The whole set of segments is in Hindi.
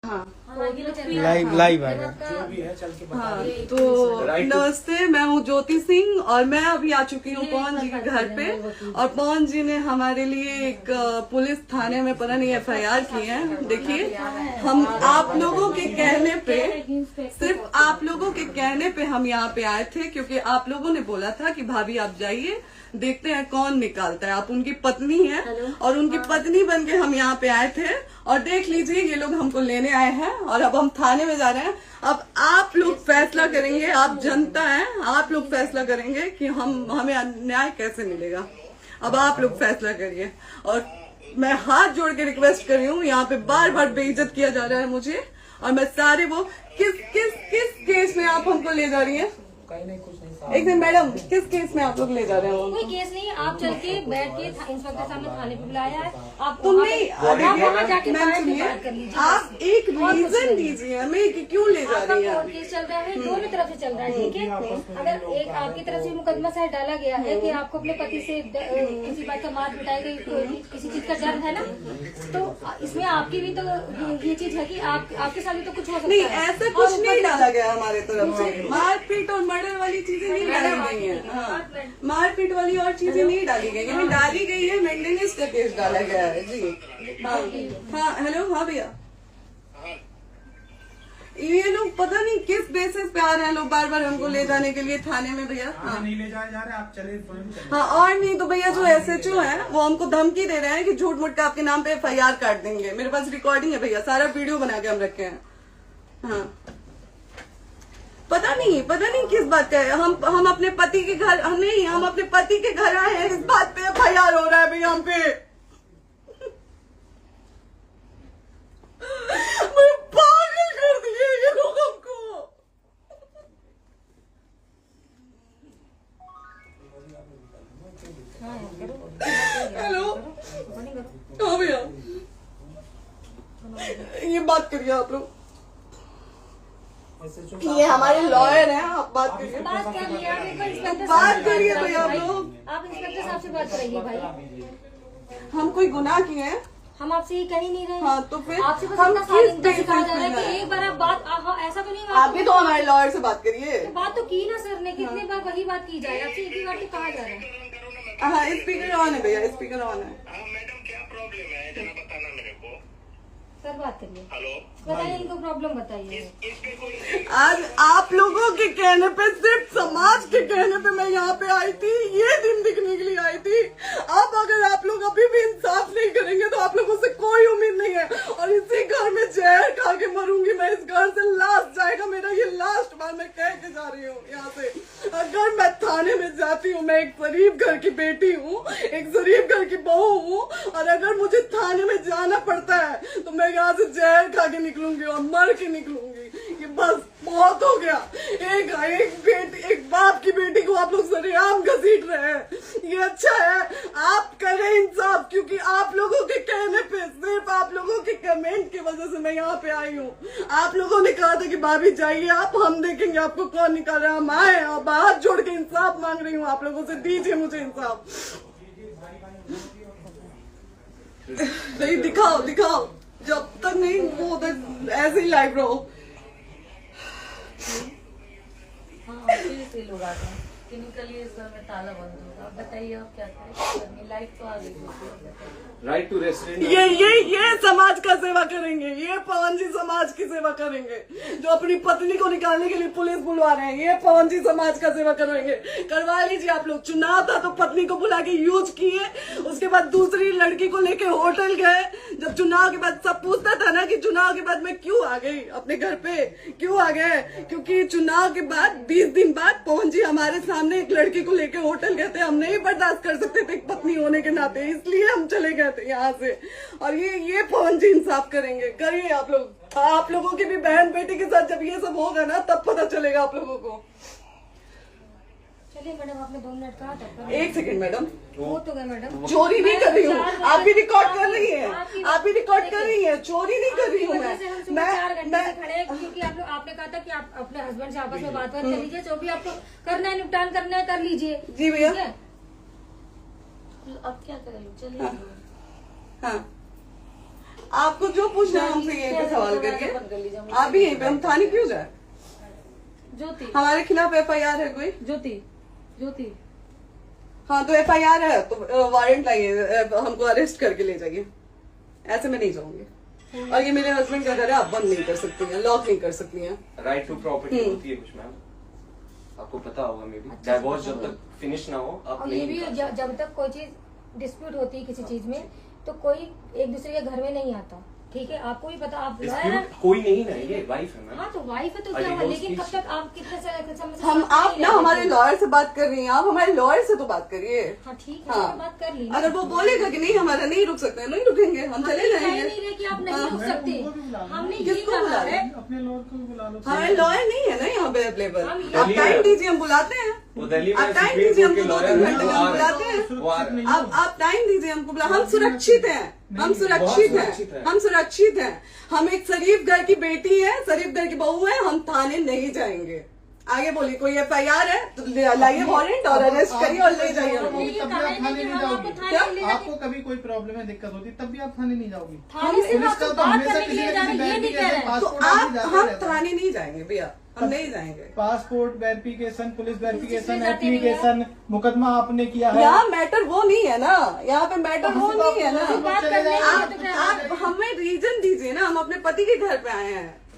हाँ लाइव आएगा। जो भी है चल के बता हाँ, दीजिए। तो Right to- नमस्ते, मैं हूँ ज्योति सिंह और मैं अभी आ चुकी हूँ पवन जी के घर पे। और पवन जी ने हमारे लिए एक पुलिस थाने में पता नहीं FIR की है। देखिए, हम आप लोगों के कहने पे, सिर्फ आप लोगों के कहने पे हम यहाँ पे आए थे, क्योंकि आप लोगों ने बोला था कि भाभी आप जाइए, देखते हैं कौन निकालता है। आप उनकी पत्नी हैं और उनकी पत्नी बन के हम यहाँ पे आए थे। और देख लीजिए, ये लोग हमको लेने आए हैं और अब हम थाने में जा रहे हैं। अब आप लोग फैसला करेंगे, आप जनता हैं, आप लोग फैसला करेंगे कि हमें न्याय कैसे मिलेगा। अब आप लोग फैसला करिए। और मैं हाथ जोड़ के रिक्वेस्ट कर रही हूँ, यहाँ पे बार बार बेइज्जत किया जा रहा है मुझे। और मैं सारे वो किस केस में आप हमको ले जा रही हैं? कहीं नहीं, कुछ नहीं। एक दिन मैडम, किस केस में आप लोग ले जा रहे हो? कोई केस नहीं, आप चल के बैठ के इंस्पेक्टर साहब ने थाने पे बुलाया है। आप तुम नहीं, आप वहाँ जाके मैम बात सुनिए, कर लीजिए। आप एक रीजन दीजिए हमें कि क्यों ले जा आपका रही हैं। कोर्ट केस चल रहा है, दोनों तरफ से चल रहा है, ठीक है। अगर एक आपकी तरफ से मुकदमा शायद डाला गया है कि आपको अपने पति से किसी बात का मार पिटाई गई, किसी चीज का डर है ना, तो इसमें आपकी भी तो ये चीज है कि आपके साथ भी तो कुछ हो सकता नहीं, है। ऐसा कुछ नहीं डाला गया हमारे तरफ से। मारपीट और मर्डर वाली चीजें नहीं डाली गई है। हाँ, मारपीट वाली और चीजें नहीं डाली गई है। डाली गई है मेंटेनेंस का केस डाला गया है जी। हाँ हेलो, हाँ भैया, ये लोग पता नहीं किस बेसिस पे आ रहे हैं लोग बार बार हमको ले जाने के लिए थाने में भैया। हाँ नहीं ले जाए जा रहे, आप चले स्वयं चले। हाँ, और नहीं तो भैया जो SHO है वो हमको धमकी दे रहे हैं कि झूठ मूठ का आपके नाम पे FIR काट देंगे। मेरे पास रिकॉर्डिंग है भैया, सारा वीडियो बना के हम रखे हैं। हाँ, पता नहीं किस बात का है। हम अपने पति के घर, नहीं, हम अपने पति के घर आए हैं, इस बात पे FIR हो रहा है भैया हम पे। पागल कर दिए ये लोग हमको। हेलो, हाँ भैया, ये बात करिए आप लोग। ये हमारे लॉयर हैं, आप बात करिए। बात कर लिया, आप एक बार इंस्पेक्टर बात साहब से करिए बात भैया आप करिए। लोग। आप इंस्पेक्टर साहब से बात करिए भाई, हम कोई गुनाह किए हैं? हम आपसे ये कह ही नहीं रहे। हाँ, तो फिर आपसे बस हम इतना किस सारी सिखाया जा रहा है बेसिस पे कि एक बार आप बात ऐसा तो नहीं आप भी तो हमारे लॉयर से बात करिए। तो बात तो की ना सर ने, कितनी बार वही बात की जाए, आपसे एक ही बार तो कहा जा रहा है। हाँ, स्पीकर ऑन है भैया, स्पीकर ऑन है। हाँ मैडम, क्या प्रॉब्लम है जरा बताना मेरे को। सर बात करिए, हेलो, बताइए इनको प्रॉब्लम बताइए। इसके कोई आज आप लोगों के कहने पे, सिर्फ समाज के कहने पे मैं यहाँ पे आई थी, ये दिन दिखने के लिए आई थी। अब अगर आप लोग अभी भी इंसाफ नहीं करेंगे तो आप लोगों से कोई उम्मीद नहीं है। और इसी घर में जहर खा के मरूंगी मैं। इस घर से लास्ट जाएगा मेरा, ये लास्ट बार मैं कह के जा रही हूँ यहाँ से। अगर मैं थाने में जाती हूँ, मैं एक गरीब घर की बेटी हूँ, एक गरीब घर की बहू हूँ, और अगर मुझे थाने में जाना पड़ता है तो मैं यहाँ से जहर खा के निकलूंगी और मर के निकलूंगी। ये बस बहुत हो गया। एक बाप की बेटी को आप लोग सरेआम घसीट रहे हैं। ये अच्छा है? आप करें इंसाफ, क्योंकि आप लोगों के कहने पे, सिर्फ आप लोगों के कमेंट की वजह से मैं यहाँ पे आई हूँ। आप लोगों ने कहा था कि भाभी जाइए आप, हम देखेंगे आपको कौन निकाल रहा है। हम आए और हाथ जोड़ के इंसाफ मांग रही हूँ आप लोगों से, दीजिए मुझे इंसाफ। नहीं, दिखाओ, जब तक नहीं वो उधर ऐसे ही लाइव रहो। हाँ, फिर से लोग आते हैं कि निकलिए सर में ताला बंद होगा। बताइए आप क्या करें, लाइफ तो आ गई। Right to resident. ये समाज का सेवा करेंगे, ये पवन जी समाज की सेवा करेंगे। जो अपनी पत्नी को निकालने के लिए पुलिस बुलवा रहे हैं, ये पवन जी समाज का सेवा करेंगे। करवा लीजिए आप लोग। चुनाव था तो पत्नी को बुला के यूज किए, उसके बाद दूसरी लड़की को लेके होटल गए। जब चुनाव के बाद सब पूछता था ना कि चुनाव के बाद मैं क्यों आ गई अपने घर पे, क्यों आ गए, क्योंकि चुनाव के बाद 20 दिन बाद पवन जी हमारे सामने एक लड़की को लेके होटल गए थे। हम नहीं बर्दाश्त कर सकते थे पत्नी होने के नाते, इसलिए हम चले गए थे यहाँ से। और ये पवन जी इंसाफ करेंगे। करिए आप लोग। आप लोगों की भी बहन बेटी के साथ जब ये सब होगा ना, तब पता चलेगा आप लोगों को। चलिए मैडम, आपने 2 मिनट कहा था। एक सेकंड मैडम, वो तो गए मैडम, चोरी नहीं कर रही हूँ। आप भी रिकॉर्ड कर रही हैं, आप भी रिकॉर्ड कर रही हैं। चोरी नहीं कर रही हूँ मैं। 4 घंटे से खड़े हैं, क्योंकि आपने कहा था कि आप अपने हस्बैंड से आपस में बात कर लीजिए, जो भी आपको करना है, निपटान करना है, कर लीजिए। जी भैया। ठीक है? अब क्या करें, चलिए। हाँ, आपको जो पूछना है हमसे यहीं पे सवाल करिए। आप भी यहीं पे, हम थाने क्यों जाए? ज्योति हमारे खिलाफ FIR है कोई? ज्योति हाँ तो FIR है तो वारंट लाइए, हमको अरेस्ट करके ले जाइए। ऐसे मैं नहीं जाऊंगी। और ये मेरे हस्बैंड का घर है, आप बंद नहीं कर सकती हैं, लॉक नहीं कर सकती हैं। राइट टू प्रॉपर्टी होती है कुछ मैम, आपको पता होगा मे बी। डाइवोर्स जब तक फिनिश ना हो आप और ये नहीं भी निकाल सकते। जब तक कोई चीज डिस्प्यूट होती है किसी चीज में तो कोई एक दूसरे के घर में नहीं आता, ठीक है? आपको भी पता, आप लॉयर हैं। Dispute कोई नहीं ना, ये वाइफ है मैम। हाँ तो वाइफ है तो क्या हुआ, divorce लेकिन कब case- तक आप कितने समय से हम साथ आप नहीं ना रह हमारे रहे थे? लॉयर से बात कर रही हैं, आप हमारे लॉयर से तो बात करिए। हाँ ठीक है, हाँ। मैंने बात कर ली। अगर वो बोलेगा कि नहीं हमारा नहीं रुक सकते, नहीं रुकेंगे, हम चले कह जाएंगे। नहीं रहे कि आप नहीं रुक सकते, हमने ये किसको कहा बुला है। अपने लॉयर को भी बुला लो। हमारे लॉयर नहीं है ना यहाँ पे अवेलेबल। हम आप टाइम दीजिए, हम बुलाते हैं। वो दिल्ली में आप टाइम सुप्रीम दीजिए, कोर्ट के हमको 2-3 लॉयर घंटे में हम बुलाते हैं। वो आ रहे हैं। आप टाइम दीजिए हमको, हम सुरक्षित हैं, हम सुरक्षित सुरक्षित हैं, हैं। हम सुरक्षित हैं। हम एक शरीफ घर की बेटी है, शरीफ घर की बहू है, हम थाने नहीं जाएंगे। आगे बोलिए, कोई FIR है तो लाइए वारंट और अरेस्ट करिए और ले जाइए हमको। ये तब भी कहा आप है थाने कि नहीं हम आपको जाओगी। थाने क्या? ले जाके- आपको कभी कोई प्रॉब्लम है, दिक्कत होती, तब भी आप थाने नहीं जाओगी। थाने से पुलिस आप का तो तो बात हमेशा करने के किसी लिए न जा रहे किसी हैं, ये नहीं कह रहे हैं। तो पासपोर्ट आप आदमी जाते हम रहता है। थाने नहीं जाएंगे भैया, हम नहीं जाएंगे। पासपोर्ट वेरिफिकेशन, पुलिस वेरिफिकेशन, इसमें जाते नहीं है। एप्लीकेशन, मुकदमा आपने किया है। यहाँ मैटर वो नहीं है ना, यहाँ पे मैटर वो नहीं है ना। बात करने के लिए तो क्या है? आप हमें रीजन दीजिए ना, हम अपने पति के घर पे आए हैं।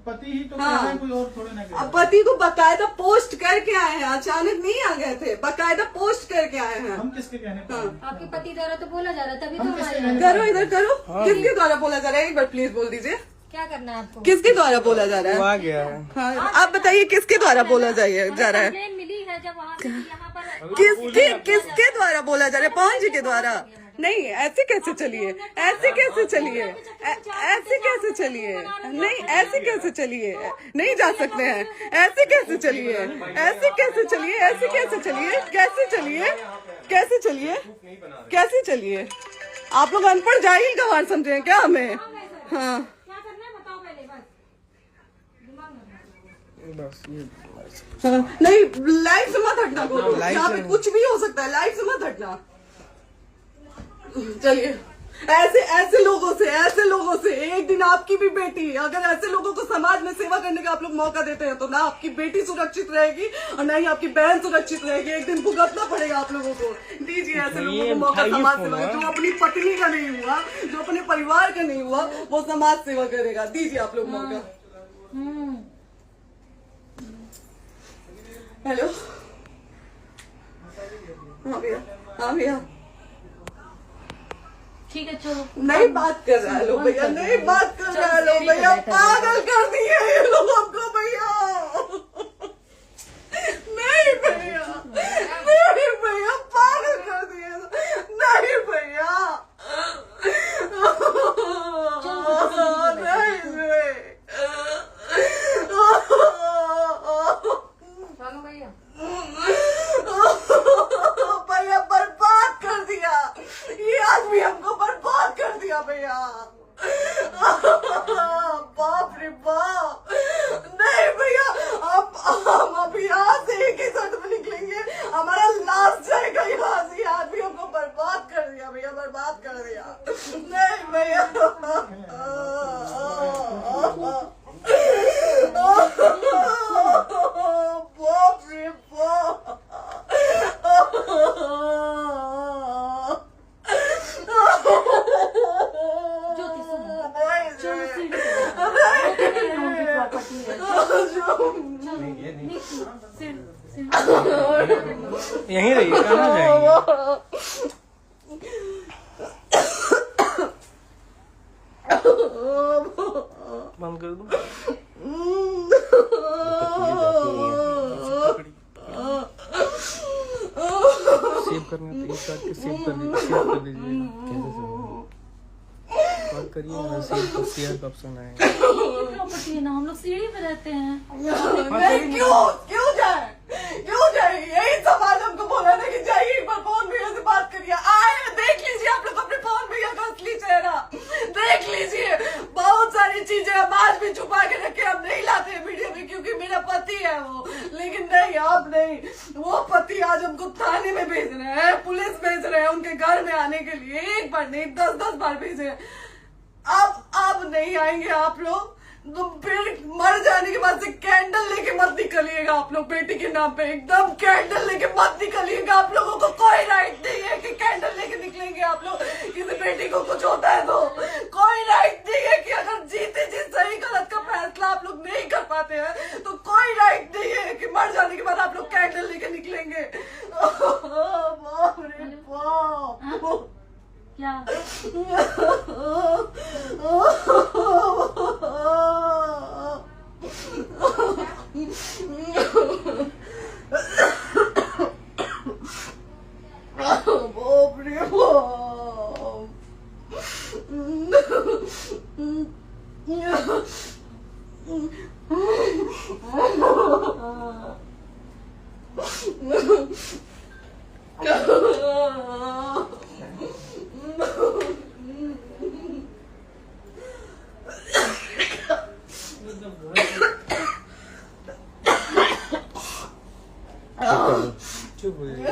पति ही तो हाँ। कह रहे हैं, कोई और थोड़े ना कह रहे अब हैं। पति को बकायदा पोस्ट करके आए हैं, अचानक नहीं आ गए थे, बकायदा पोस्ट करके आए हैं। हम किसके कहने पर आए? आपके पति द्वारा तो बोला जा रहा है, तभी तो हम हमारे किसके यहाँ- कहने करो इधर करो, किसके द्वारा बोला जा रहा है? एक बार प्लीज बोल दीजिए, क्या करना है आपको? किसके द्वारा बोला जा वो रहा आ है? गया है। हाँ, आप बताइए किसके द्वारा बोला जा रहा है? कंप्लेन मिली है जब वहाँ से यहाँ पर किसके द्वारा बोला जा रहा है? पवन जी के द्वारा? नहीं, ऐसे कैसे चलिए, ऐसे कैसे चलिए, ऐसे कैसे चलिए, नहीं ऐसे कैसे चलिए, नहीं जा सकते हैं, ऐसे कैसे चलिए, ऐसे कैसे चलिए, ऐसे कैसे चलिए, कैसे चलिए, कैसे चलिए, कैसे चलिए? आप लोग अनपढ़ जाहिल गंवार समझे हैं क्या हमें? हाँ क्या करना है बताओ पहले, बस दिमाग में बस ये हाँ, नहीं लाइफ से मत हटना, को लाइफ यहाँ पे से- कुछ भी हो सकता है, लाइफ से मत हटना। चलिए, ऐसे लोगों से एक दिन आपकी भी बेटी, अगर ऐसे लोगों को समाज में सेवा करने का आप लोग मौका देते हैं तो ना आपकी बेटी सुरक्षित रहेगी और ना ही आपकी बहन सुरक्षित रहेगी। एक दिन भुगतना पड़ेगा आप लोगों को। दीजिए ऐसे लोगों को मौका समाज सेवा का, जो अपनी पत्नी का नहीं हुआ, जो अपने परिवार का नहीं हुआ, वो समाज सेवा करेगा। दीजिए आप लोग मौका। हेलो, हाँ भैया, हाँ भैया, ठीक है चलो। नहीं बात कर रहा है लो भैया, नहीं बात कर रहा है लो भैया, पागल कर दिए ये लोग हमको भैया। नहीं भैया, नहीं भैया, पागल कर दिए, नहीं भैया, नहीं चलो भैया, भैया बर्बाद कर दिया ये आदमी, हमको बर्बाद कर दिया भैया। बाप रे बाप, नहीं भैया, हम अब यहाँ से एक ही साथ में निकलेंगे, हमारा लास्ट जाएगा यहाँ से। ये आदमी हमको बर्बाद कर दिया भैया, बर्बाद कर दिया। नहीं भैया, बाप रे बाप, ज्योति सुनो, नहीं, चलो सीढ़ी पे नहीं, प्रॉपर्टी है, नहीं, ये नहीं। सीढ़ी यहीं रहिए, कहाँ जाएंगे? बंद कर दो। सेव करना तो एक काट के सेव कर दीजिए। कॉल करिए ना, सेव शेयर का ऑप्शन आएगा। प्रॉपर्टी है ना, हम लोग सीढ़ी पे रहते हैं। नहीं, क्यों जाए? यही समाज हमको बोला ना कि जाइए एक बार पवन भैया से बात करिए। आए, देख लीजिए आप लोग अपने पवन भैया का असली चेहरा, देख लीजिए। बहुत सारी चीजें हम आज भी छुपा के रखे, हम नहीं लाते वीडियो में क्योंकि मेरा पति है वो, लेकिन नहीं, अब नहीं। वो पति आज हमको थाने में भेज रहे हैं, पुलिस भेज रहे हैं उनके घर में आने के लिए, एक बार नहीं 10-10 बार भेजे हैं। अब नहीं आएंगे आप लोग, तो फिर मर जाने के बाद से कैंडल लेके मत निकलिएगा आप लोग बेटी के नाम पे, एकदम कैंडल लेके मत निकलिएगा। आप लोगों को कोई राइट नहीं है कि कैंडल लेके निकलेंगे आप लोग। किसी बेटी को कुछ होता है तो कोई राइट नहीं है कि अगर जीते जी सही गलत का फैसला आप लोग नहीं कर पाते हैं तो कोई राइट नहीं है कि मर जाने के बाद आप लोग कैंडल लेके निकलेंगे। बाप रे बाप। क्या बाप रे चुप हो जाइए।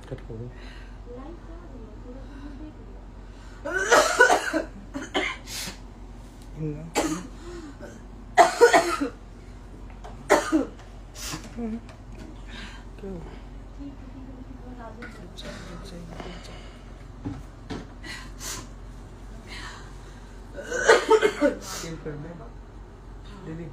कट हो गई। दीदी